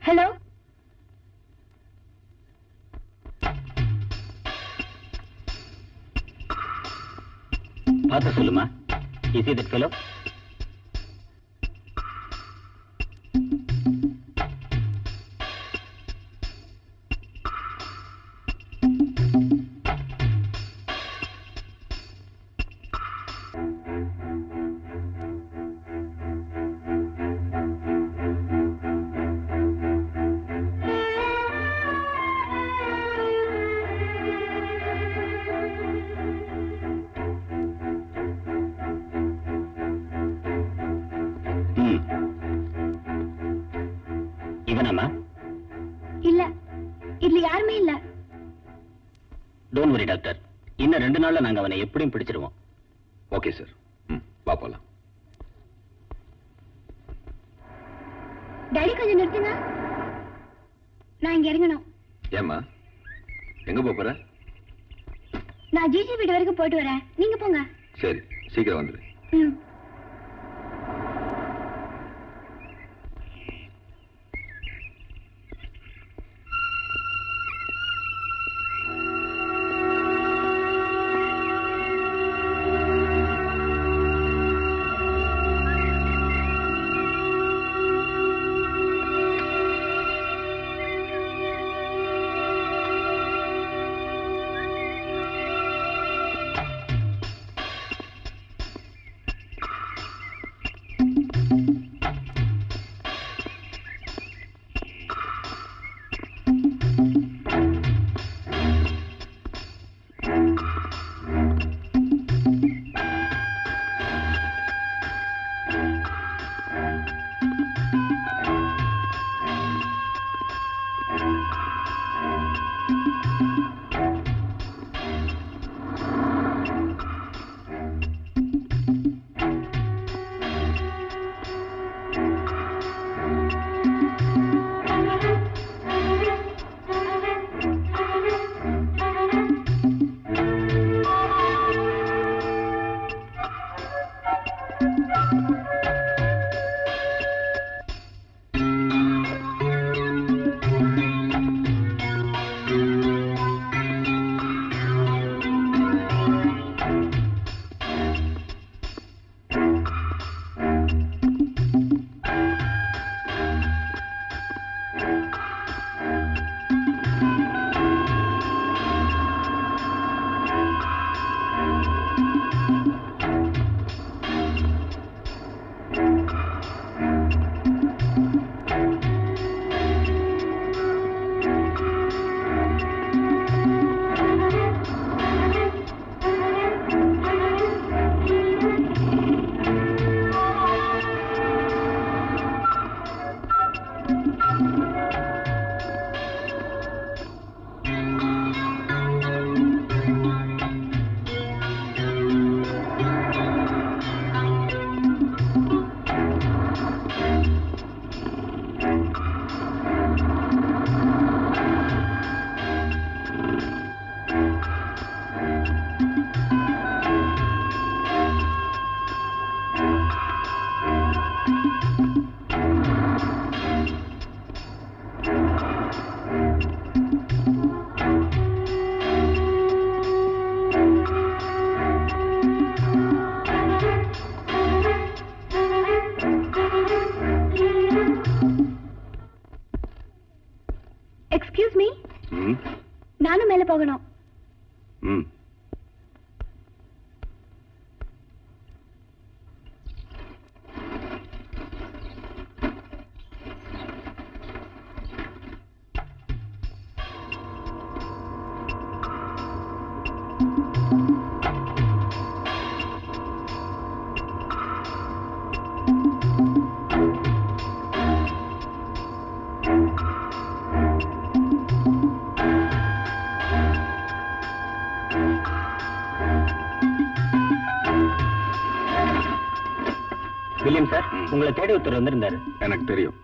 ஹலோ. பார்த்து சொல்லுமா. Is he that fellow? இவனாமா? இல்ல, இதுல யாருமே இல்ல. Don't worry doctor. இன்னும் 2 நாள்ல நாங்க அவனை எப்படியும் பிடிச்சிருவோம். Okay sir. வா போலாம். டாடி கொஞ்சம் நிறுத்துங்க. நான் இங்க இறங்கணும். ஏம்மா எங்க போற? நான் ஜிஜி வீடு வரைக்கும் போயிட்டு வரேன். நீங்க போங்க. சரி, சீக்கிரம் வந்துரு. ம். நானும் மேல போகணும். ம். வில்லியம் சார், உங்களை தேடி ஒருத்தர் வந்திருந்தாரு. எனக்கு தெரியும்.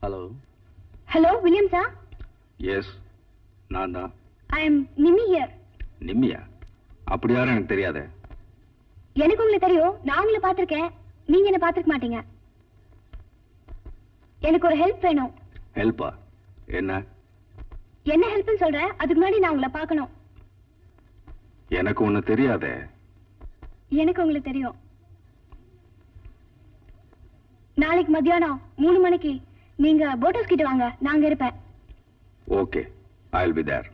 Hello. Hello William sir. Yes, நான் தான். I am Nimi here. நிம்மியா? அப்படி யாரும் எனக்கு தெரியாதே. எனக்கு உங்களை தெரியும். நான் உங்களை பார்த்திருக்கேன். நீங்க என்ன பார்த்திருக்க மாட்டீங்க. எனக்கு ஒரு ஹெல்ப் வேணும். ஹெல்ப்பா? என்ன? என்ன ஹெல்ப்னு சொல்றேன். அதுக்கு முன்னாடி நான் உங்களை பார்க்கணும். எனக்கு ஒண்ணு தெரியாதே. எனக்கு உங்களை தெரியும். நாளைக்கு மத்தியானம் 3 மணிக்கு நீங்க போட் ஹவுஸ் கிட்ட வாங்க. நாங்க இருப்பேன். Okay, I'll be there.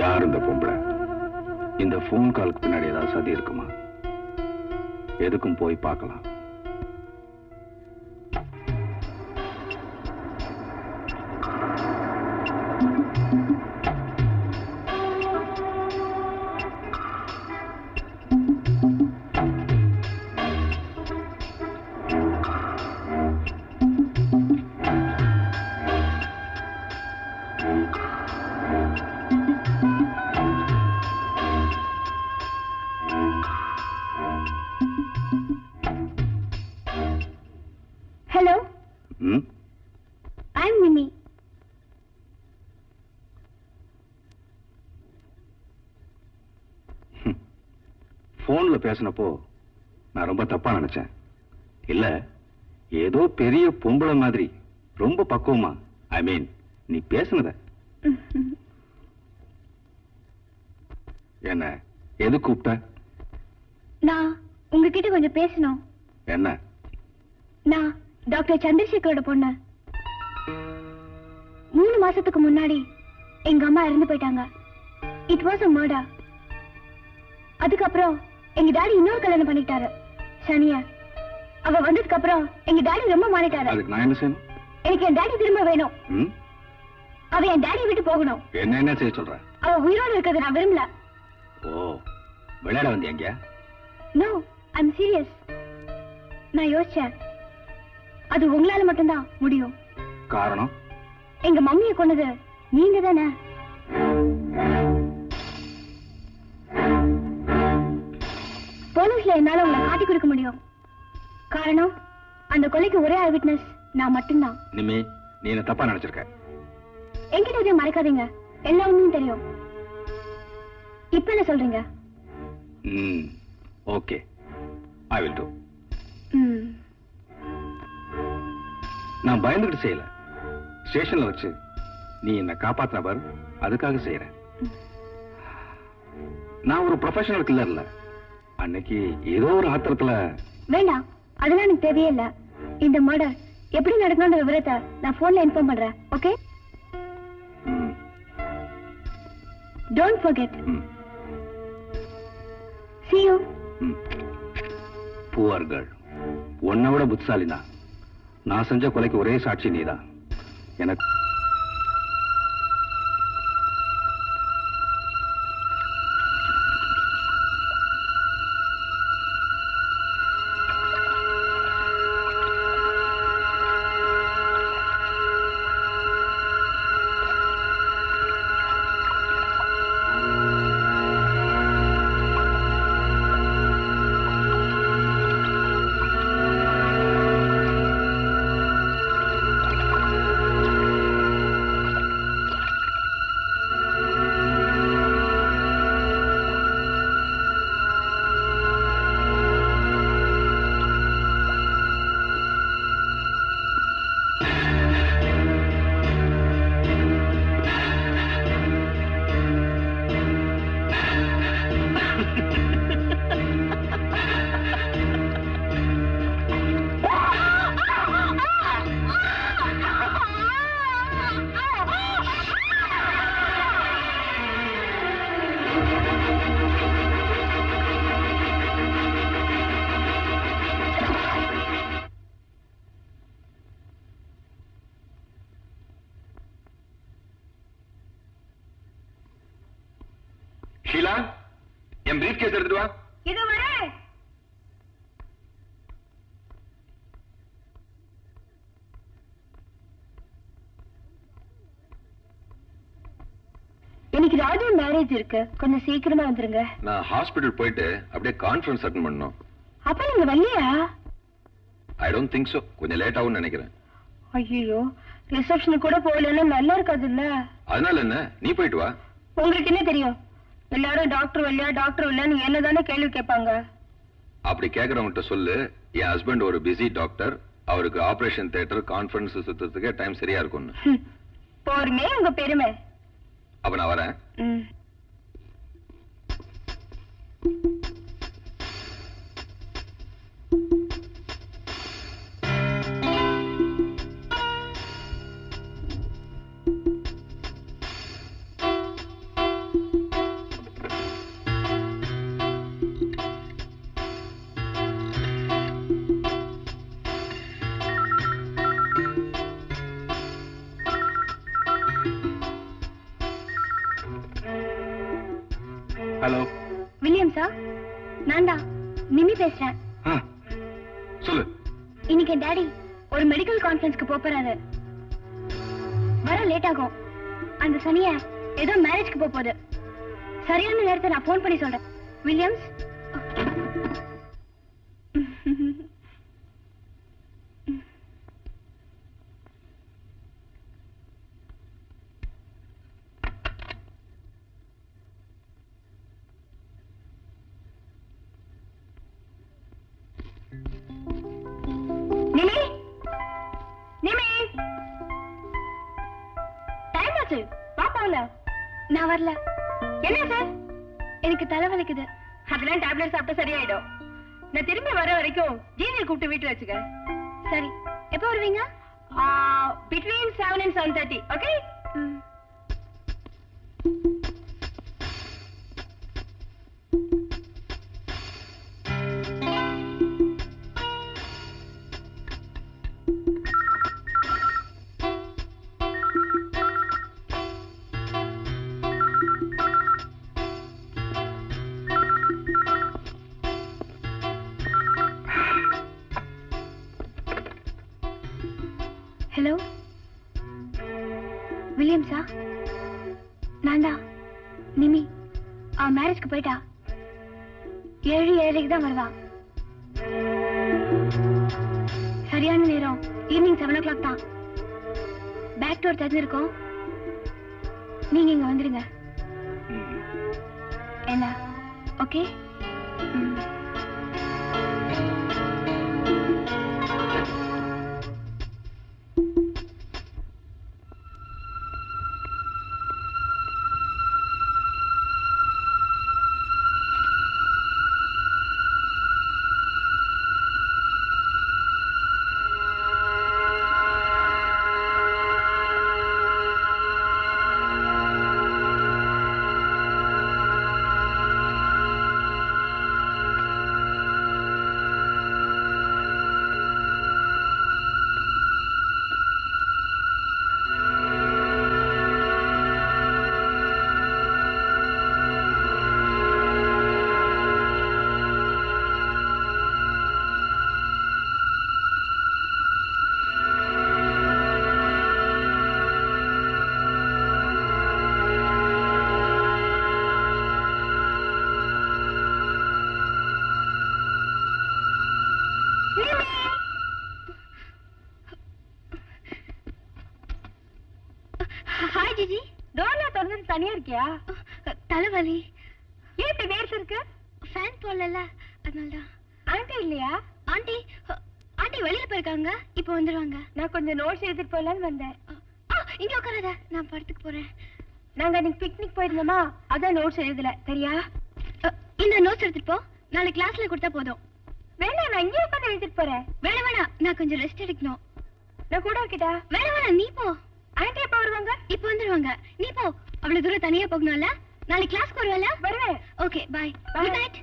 யார் இந்த பொம்பளை? இந்த போன் காலுக்கு பின்னாடி ஏதாவது சதி இருக்குமா? எதுக்கும் போய் பார்க்கலாம். ஹலோ. I am Nimi. போன்ல பேசினப்போ நான் ரொம்ப தப்பா நினைச்சேன். இல்ல, ஏதோ பெரிய பொம்பளை மாதிரி ரொம்ப பக்குவமா, ஐ மீன் நீ பேசுனத. என்ன எது கூப்பிட்ட? நான் உங்ககிட்ட கொஞ்சம் பேசணும். என்ன? நான் டாக்டர் சந்திரசேகரோட பொண்ணு. 3 மாசத்துக்கு முன்னாடி எங்க அம்மா இறந்து போயிட்டாங்க. It was a murder. அதுக்கப்புறம் எங்க டாடி இன்னொரு கல்யாணம் பண்ணிட்டாரு, சனியா. அவ வந்ததுக்கு அப்புறம் எங்க டாடி ரொம்ப மாறிட்டாரு. அதுக்கு நான் என்ன செய்யணும்? எனக்கு என் டாடி திரும்ப வேணும். அவ என் டாடியை விட்டு போகணும். என்ன செய்ய சொல்ற? அவ உயிரோடு இருக்கிறது நான் விரும்பல. ஓ, விளையாட வந்தியா? No, I'm serious. நான் யோசிச்சேன், அது உங்களால மட்டும்தான் முடியும். காரணம்? எங்க மம்மியை கொன்னது நீங்க தானே. போலீஸ்ல என்னால உங்களை காட்டி கொடுக்க முடியும். காரணம், அந்த கொலைக்கு ஒரே ஐ விட்னஸ் நான் மட்டும்தான். நிமி, நீ என்ன தப்பா நினைச்சிருக்க. என்கிட்ட எதையும் மறைக்காதீங்க, எல்லா உண்மையும் தெரியும். இப்ப என்ன சொல்றீங்க? Okay, I will do. நான் பயந்துகிட்டு செய்யல. ஸ்டேஷன்ல வச்சு நீ என்ன காப்பாத்தின பாரு, அதுக்காக செய்யறேன். நான் ஒரு ப்ரொஃபஷனல் கில்லர் இல்ல. அன்னைக்கு ஏதோ ஒரு ஆத்திரத்துல. வேண்டாம், அதெல்லாம் எனக்கு தேவையே இல்ல. இந்த மர்டர் எப்படி நடக்கணும்ன்ற விவரத்தை நான் போன்ல இன்ஃபார்ம் பண்றேன். Okay, don't forget. See you. Poor girl, உன்னை விட புத்திசாலி தான். நான் செஞ்ச கொலைக்கு ஒரே சாட்சி நீதான். எனக்கு ஷீலா, என் பிரீஃப் கேஸ் எடுத்துட்டு வா. இது வரை இன்னைக்கு ராஜு மேரேஜ் இருக்கு, கொஞ்சம் சீக்கிரமா வந்துருங்க. நான் ஹாஸ்பிடல் போயிட்டு அப்படியே கான்ஃபரன்ஸ் அட்டெண்ட் பண்ணனும். அப்ப நீங்க வரலையா? I don't think so. கொஞ்சம் லேட் ஆகும்னு நினைக்கிறேன். ஐயோ, ரிசப்ஷன் கூட போகலன்னா நல்லா இருக்காது இல்ல? அதனால என்ன, நீ போயிட்டு வா. உங்களுக்கு என்ன தெரியும்? எல்லாரும் டாக்டர் வரலையா டாக்டர் வரலையான்னு என்னதானே கேள்வி கேட்பாங்க. அப்படி கேக்குறவங்கிட்ட சொல்லு, என் ஹஸ்பண்ட் ஒரு பிஸி டாக்டர், அவருக்கு ஆபரேஷன் தியேட்டர் கான்ஃபரன்ஸ் சுத்துறதுக்கே டைம் சரியா இருக்கும்னு. போருமே உங்க பெருமை. அப்ப நான் வரேன். ஹலோ வில்லியம் சார், நான் தான் நிமி பேசுறேன். சொல்லு. இன்னைக்கு என் டாடி ஒரு மெடிக்கல் கான்ஃபரன்ஸ்க்கு போறாரு. வர லேட் ஆகும். அந்த சனிய ஏதோ மேரேஜ்க்கு போகுது. சரியான நேரத்தை நான் போன் பண்ணி சொல்றேன். வில்லியம்ஸ், நிமி நிமி டைம் ஆச்சு வா போலாம். நான் வரல. என்ன சார்? எனக்கு தலை வலிக்குது. அதெல்லாம் டேப்லெட் சாப்பிட்டா சரியாயிடும். நான் திரும்பி வர வரைக்கும் ஜீனியை கூப்பிட்டு வீட்டுல வச்சுக்க. சரி. எப்போ வருவீங்க? Between 7 and 7:30. ஓகே? ஹலோ வில்லியம்ஸா? நான்டா நிமி. மேரேஜ்க்கு போயிட்டா. 7:30 தான் வருவா. சரியான நேரம் ஈவினிங் 7 o'clock தான். பேக் டோர் திறந்திருக்கோம். நீங்க இங்க வந்துருங்க. என்ன? ஓகே? Hi GG. டோர்ல திறந்து தனியா இருக்கியா? தலைவலி. ஏன் இப்படி வேர்த்து இருக்கு? ஃபேன் போடல அதனாலதான். ஆண்டி இல்லையா? ஆண்டி ஆண்டி வெளியில போயிருக்காங்க. இப்போ வந்துருவாங்க. நான் கொஞ்சம் நோட்ஸ் எடுத்துட்டு போலான்னு வந்தேன். இங்க உட்காராத, நான் படத்துக்கு போறேன். நாங்க அன்னைக்கு பிக்னிக் போயிருந்தோமா, அதான் நோட்ஸ் எழுதல. சரியா? இந்த நோட்ஸ் எடுத்துட்டு போ. நாளைக்கு கிளாஸ்ல கொடுத்தா போதும். வேணா, நான் இங்கே உட்காந்து எழுதிட்டு போறேன். வேணா, நான் கொஞ்சம் ரெஸ்ட் எடுக்கணும். நான் கூட வைக்கிட்டா? வேணா, நீ போ. ஆண்டி எப்ப வருவாங்க? இப்போ வந்துருவாங்க. நீ போ. அவ்வளவு தூரம் தனியா போகணும்ல. நாளைக்கு கிளாஸ்க்கு வருவல? வருவேன். Okay, bye. Good night.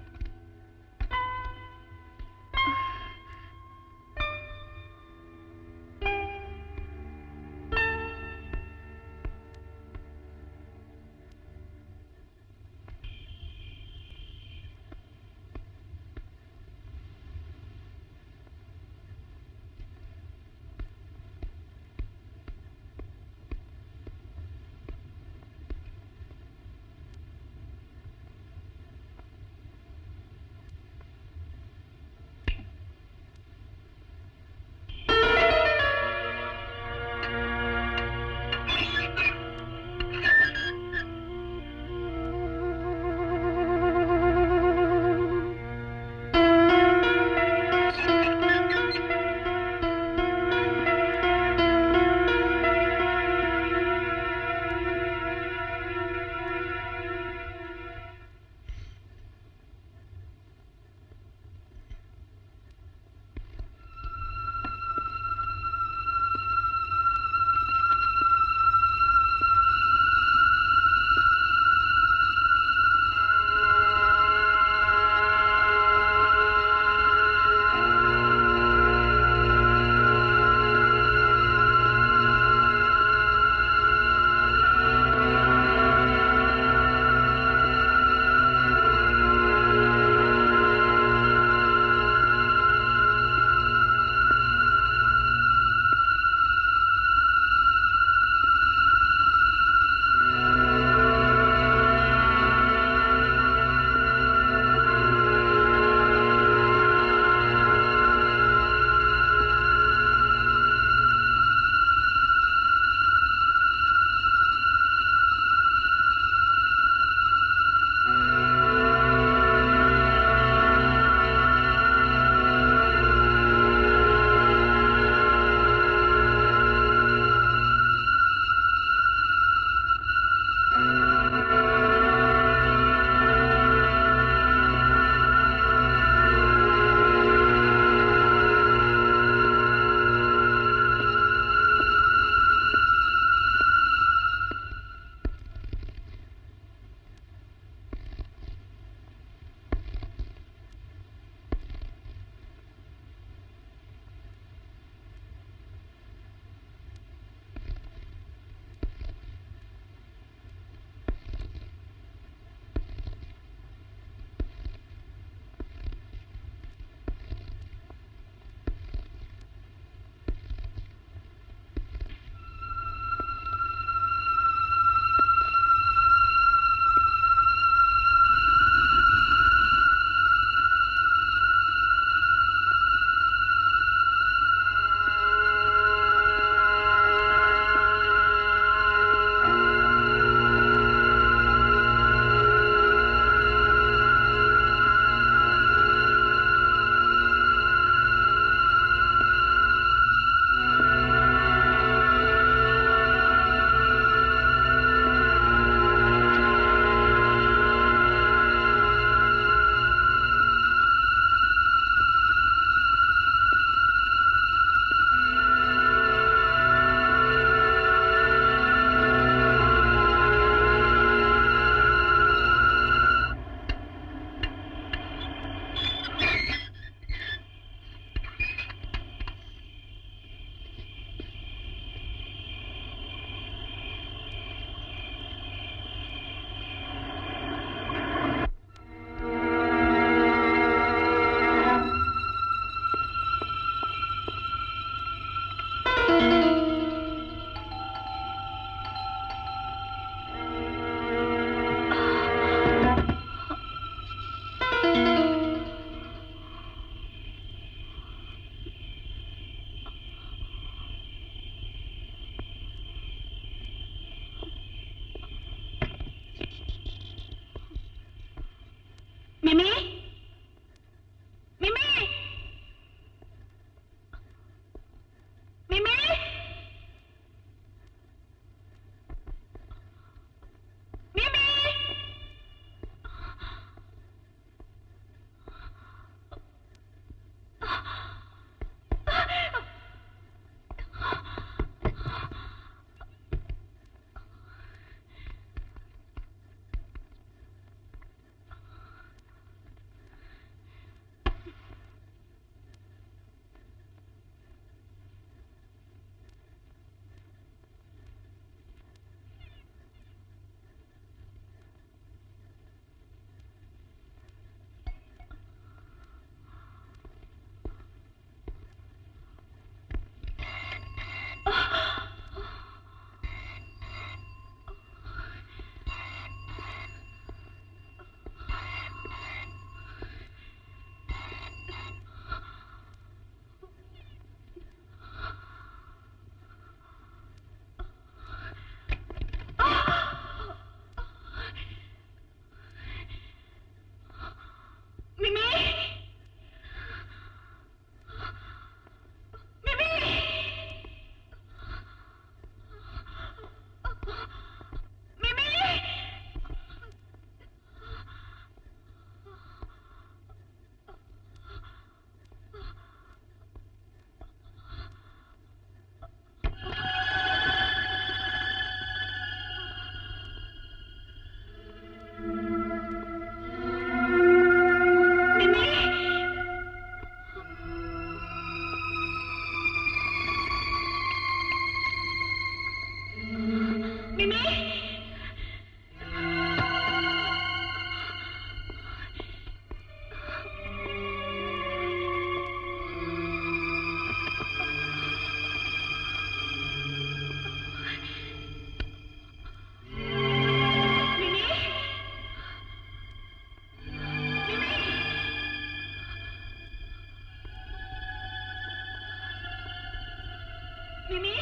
Nimi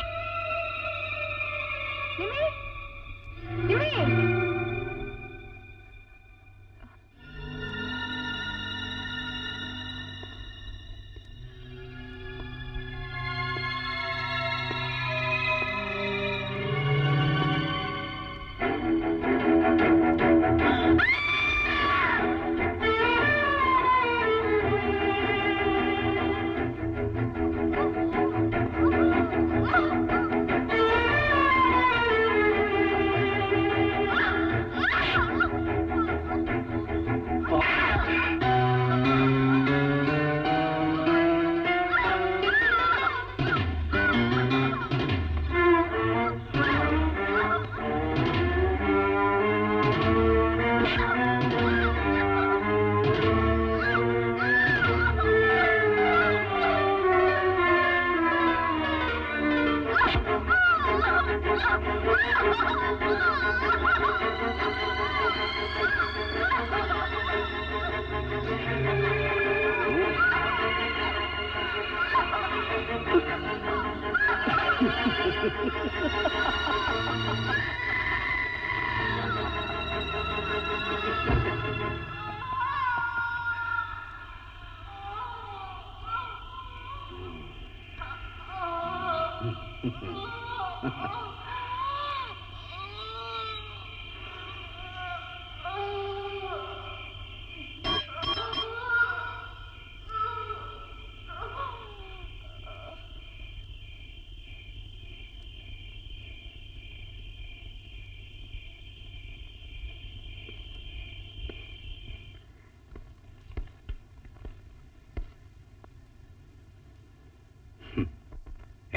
Nimi Nimi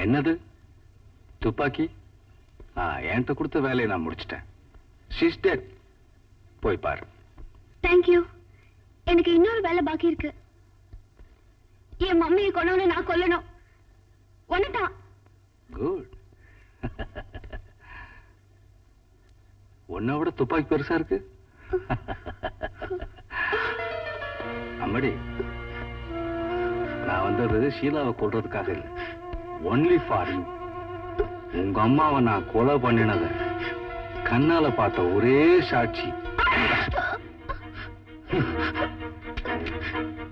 என்னது துப்பாக்கி? என்கிட்ட கொடுத்த வேலையை நான் முடிச்சிட்டேன். She's dead. போய் பாரு. தேங்க்யூ. எனக்கு இன்னொரு வேலை பாக்கி இருக்கு. என் மம்மியை கொன்னவனை நான் கொல்லணும். ஒன்னுதான். குட். உன்னை விட துப்பாக்கி பெருசா இருக்கு. அம்மடி, நான் வந்தது ஷீலாவை கொல்றதுக்காக இல்லை. Only for you. உங்க அம்மாவை நான் கொலை பண்ணினத கண்ணால பார்த்த ஒரே சாட்சி.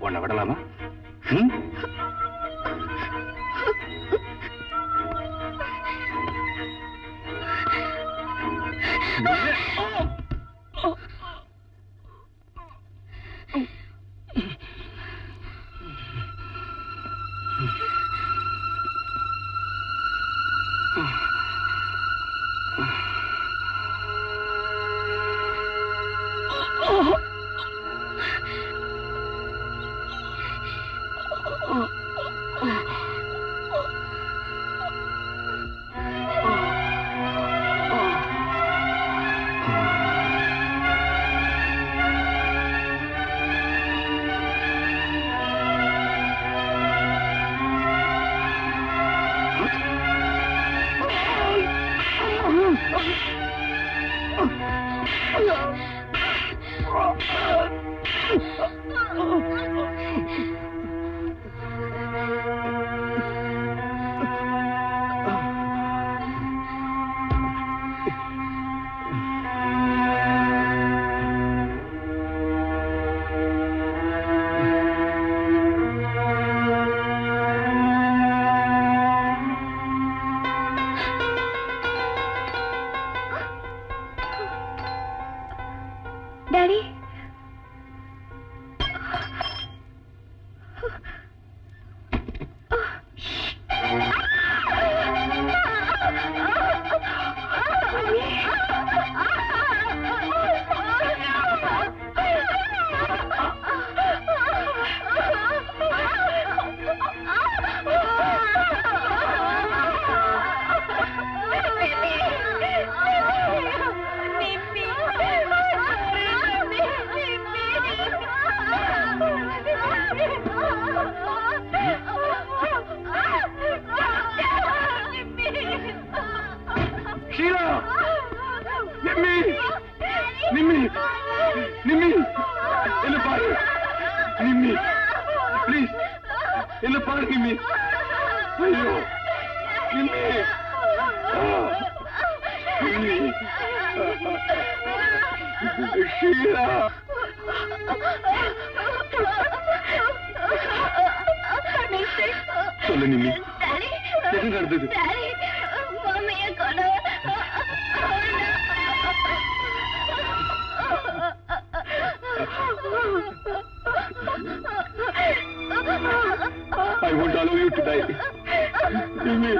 உன்னை விடலாமா? டாடி, ஷீலா சொல்லு நிம்மி எது நடந்தது மாமிய கொலை I won't allow you to die. Mimi.